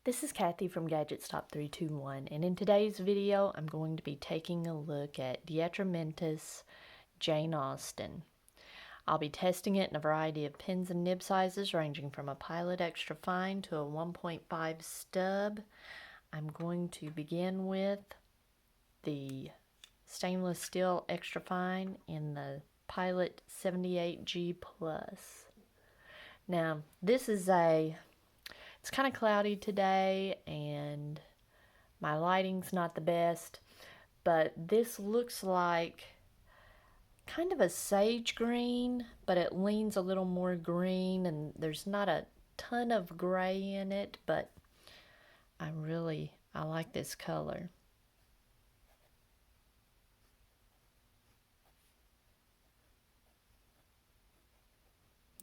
This is Kathy from Gadgets Top 321, and in today's video, I'm going to be taking a look at DeAtramentis Jane Austen. I'll be testing it in a variety of pins and nib sizes, ranging from a Pilot Extra Fine to a 1.5 stub. I'm going to begin with the stainless steel Extra Fine in the Pilot 78G Plus. Now, it's kind of cloudy today and my lighting's not the best, but this looks like kind of a sage green, but it leans a little more green and there's not a ton of gray in it, but I like this color.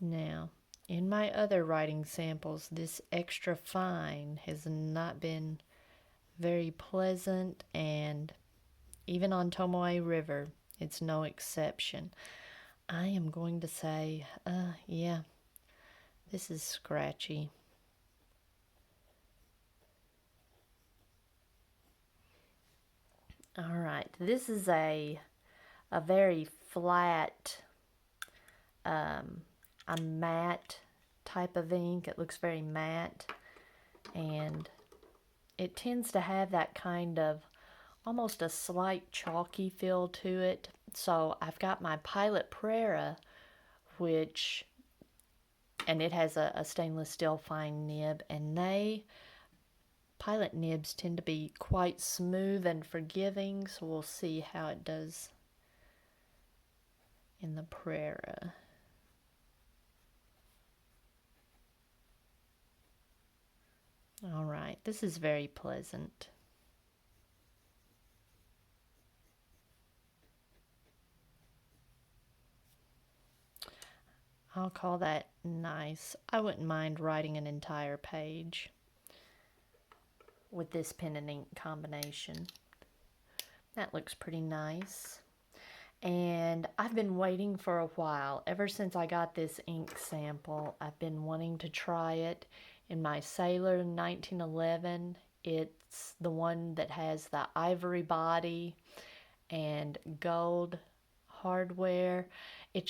Now, in my other writing samples, this extra fine has not been very pleasant, and even on Tomoe River, it's no exception. I am going to say, yeah, this is scratchy. All right, this is a very flat, a matte type of ink. It looks very matte, and it tends to have that kind of almost a slight chalky feel to it. So I've got my Pilot Prera, and it has a stainless steel fine nib, and Pilot nibs tend to be quite smooth and forgiving, so we'll see how it does in the Prera. All right, this is very pleasant. I'll call that nice. I wouldn't mind writing an entire page with this pen and ink combination. That looks pretty nice. And I've been waiting for a while. Ever since I got this ink sample, I've been wanting to try it in my Sailor 1911. It's the one that has the ivory body and gold hardware. It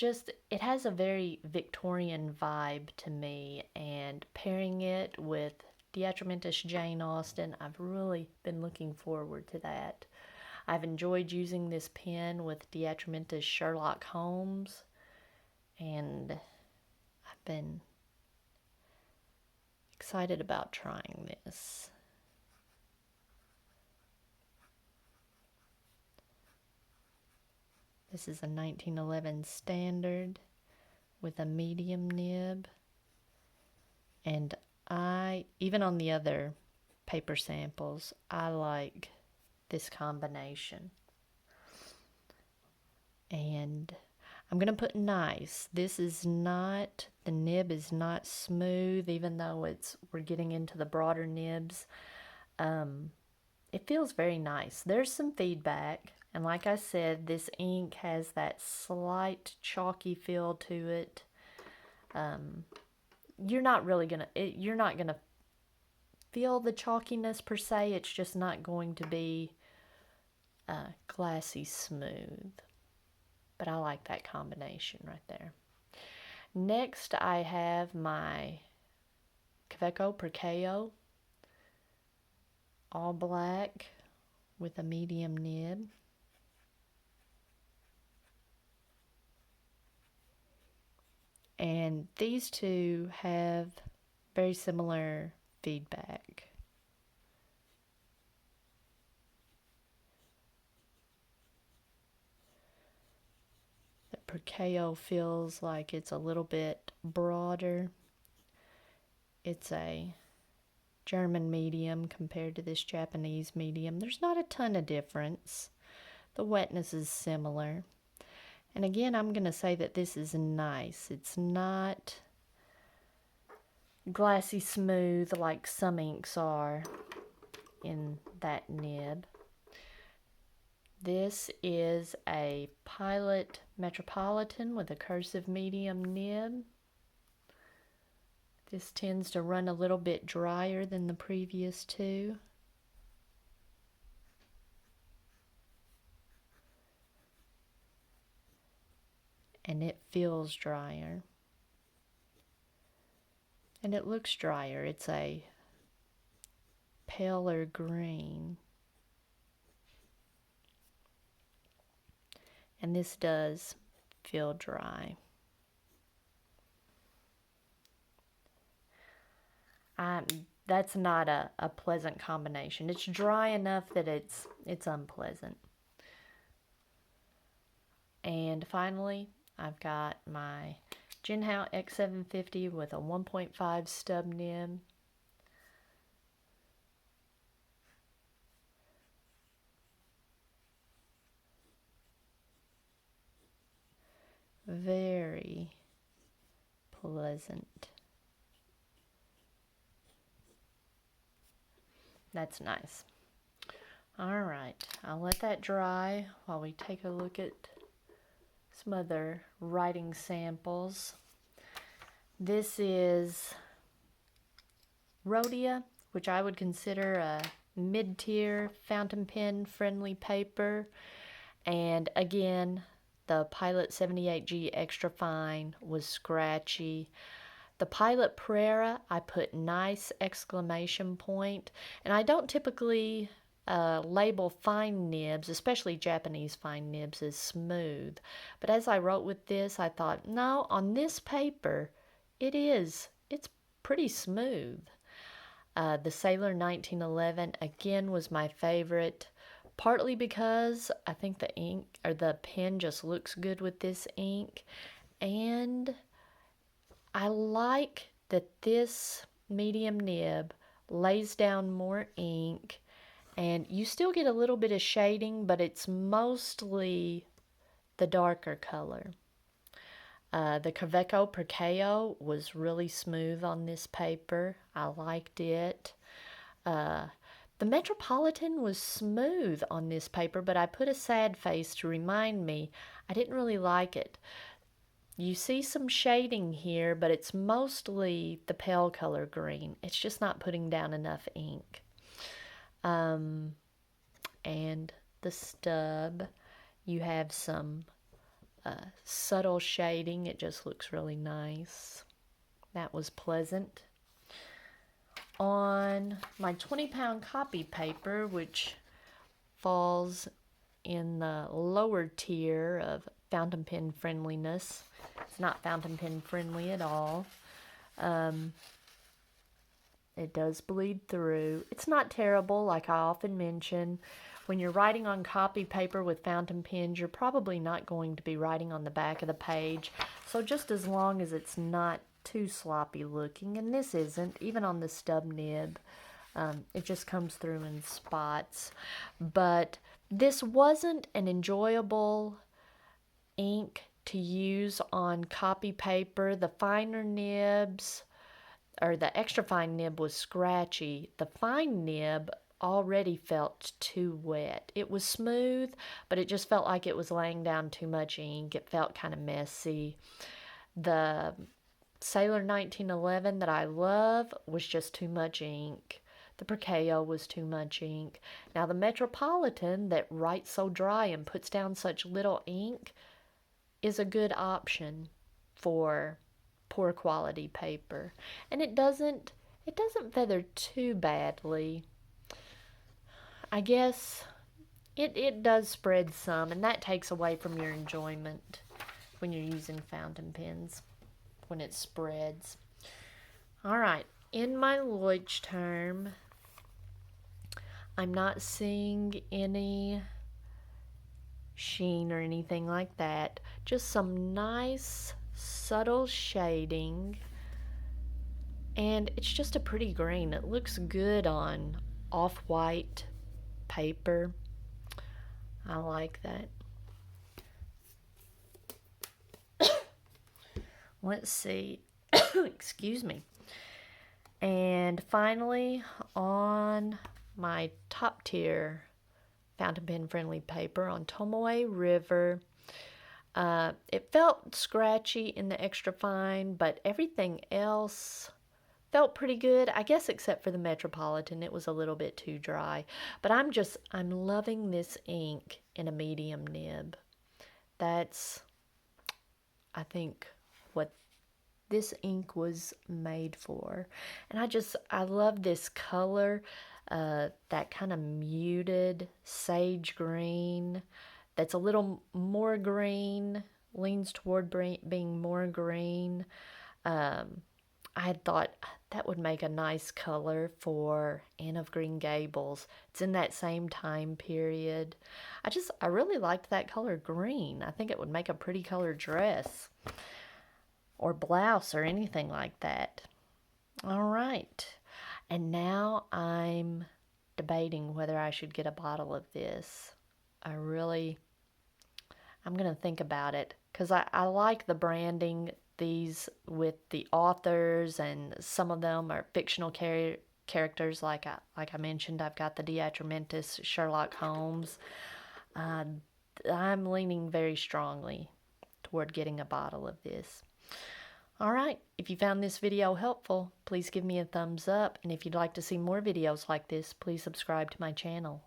has a very Victorian vibe to me, and pairing it with DeAtramentis Jane Austen, I've really been looking forward to that. I've enjoyed using this pen with DeAtramentis Sherlock Holmes, and I've been excited about trying this. This is a 1911 standard with a medium nib, and even on the other paper samples, I like this combination. And I'm going to put nice. The nib is not smooth, even though we're getting into the broader nibs. It feels very nice. There's some feedback, and like I said, this ink has that slight chalky feel to it. You're not gonna feel the chalkiness per se. It's just not going to be glassy smooth. But I like that combination right there. Next, I have my Kaweco Perkeo, all black with a medium nib. And these two have very similar feedback. The Perkeo feels like it's a little bit broader. It's a German medium compared to this Japanese medium. There's not a ton of difference. The wetness is similar. And again, I'm going to say that this is nice. It's not glassy smooth like some inks are in that nib. This is a Pilot Metropolitan with a cursive medium nib. This tends to run a little bit drier than the previous two. And it feels drier. And it looks drier. It's a paler green. And this does feel dry. That's not a pleasant combination. It's dry enough that it's unpleasant. And finally, I've got my Jinhao X750 with a 1.5 stub nib. Very pleasant. That's nice. All right, I'll let that dry while we take a look at some other writing samples. This is Rhodia, which I would consider a mid-tier fountain pen friendly paper. And again, the Pilot 78G Extra Fine was scratchy. The Pilot Prera, I put nice exclamation point. And I don't typically label fine nibs, especially Japanese fine nibs, as smooth. But as I wrote with this, I thought, no, on this paper, it is. It's pretty smooth. The Sailor 1911, again, was my favorite. Partly because I think the ink or the pen just looks good with this ink. And I like that this medium nib lays down more ink, and you still get a little bit of shading, but it's mostly the darker color. The Kaweco Perkeo was really smooth on this paper. I liked it. The Metropolitan was smooth on this paper, but I put a sad face to remind me I didn't really like it. You see some shading here, but it's mostly the pale color green. It's just not putting down enough ink. And the stub, you have some subtle shading. It just looks really nice. That was pleasant. On my 20-pound copy paper, which falls in the lower tier of fountain pen friendliness, it's not fountain pen friendly at all. It does bleed through. It's not terrible, like I often mention. When you're writing on copy paper with fountain pens, you're probably not going to be writing on the back of the page. So just as long as it's not too sloppy looking, and this isn't, even on the stub nib, it just comes through in spots. But this wasn't an enjoyable ink to use on copy paper. The finer nibs, or the extra fine nib, was scratchy. The fine nib already felt too wet. It was smooth, but it just felt like it was laying down too much ink. It felt kind of messy. The Sailor 1911 that I love was just too much ink. The Perkeo was too much ink. Now the Metropolitan that writes so dry and puts down such little ink is a good option for poor quality paper. And it doesn't feather too badly. I guess it does spread some, and that takes away from your enjoyment when you're using fountain pens, when it spreads. All right, in my Leuchtturm, I'm not seeing any sheen or anything like that. Just some nice, subtle shading. And it's just a pretty green. It looks good on off-white paper. I like that. Let's see. Excuse me. And finally, on my top tier fountain pen friendly paper, on Tomoe River, it felt scratchy in the extra fine, but everything else felt pretty good, I guess, except for the Metropolitan. It was a little bit too dry. But I'm loving this ink in a medium nib. That's, I think, what this ink was made for. And I love this color, that kind of muted sage green that's a little more green, leans toward being more green. I had thought that would make a nice color for Anne of Green Gables. It's in that same time period. I really liked that color green. I think it would make a pretty colored dress or blouse or anything like that. All right. And now I'm debating whether I should get a bottle of this. I'm going to think about it because I like the branding these with the authors, and some of them are fictional characters. Like I mentioned, I've got the DeAtramentis Sherlock Holmes. I'm leaning very strongly toward getting a bottle of this. All right, if you found this video helpful, please give me a thumbs up, and if you'd like to see more videos like this, please subscribe to my channel.